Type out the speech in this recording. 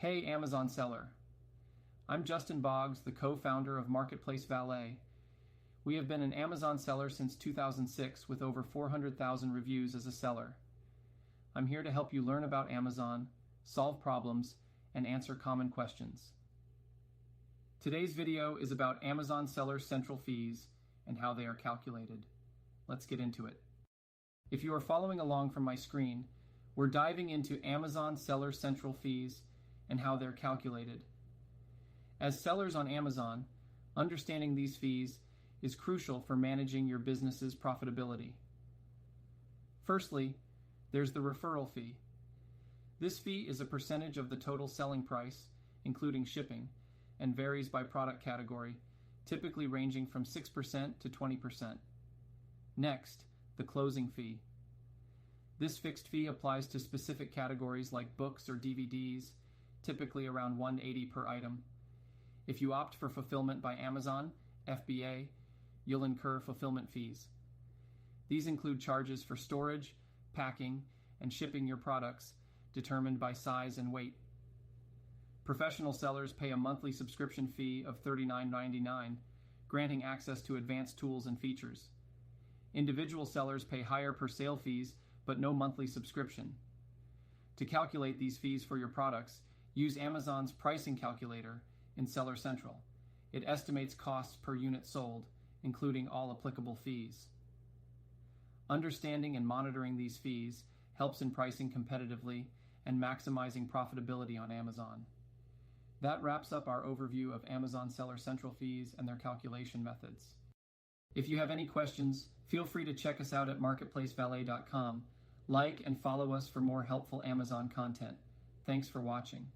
Hey Amazon seller. I'm Justin Boggs, the co-founder of MarketplaceValet. We have been an Amazon seller since 2006 with over 400,000 reviews as a seller. I'm here to help you learn about Amazon, solve problems, and answer common questions. Today's video is about Amazon seller central fees and how they are calculated. Let's get into it. If you are following along from my screen, we're diving into Amazon seller central fees and how they're calculated. As sellers on Amazon, understanding these fees is crucial for managing your business's profitability. Firstly, there's the referral fee. This fee is a percentage of the total selling price, including shipping, and varies by product category, typically ranging from 6% to 20%. Next, the closing fee. This fixed fee applies to specific categories like books or DVDs, typically around $180 per item. If you opt for fulfillment by Amazon, FBA, you'll incur fulfillment fees. These include charges for storage, packing, and shipping your products, determined by size and weight. Professional sellers pay a monthly subscription fee of $39.99, granting access to advanced tools and features. Individual sellers pay higher per sale fees, but no monthly subscription. To calculate these fees for your products, use Amazon's pricing calculator in Seller Central. It estimates costs per unit sold, including all applicable fees. Understanding and monitoring these fees helps in pricing competitively and maximizing profitability on Amazon. That wraps up our overview of Amazon Seller Central fees and their calculation methods. If you have any questions, feel free to check us out at MarketplaceValet.com. Like and follow us for more helpful Amazon content. Thanks for watching.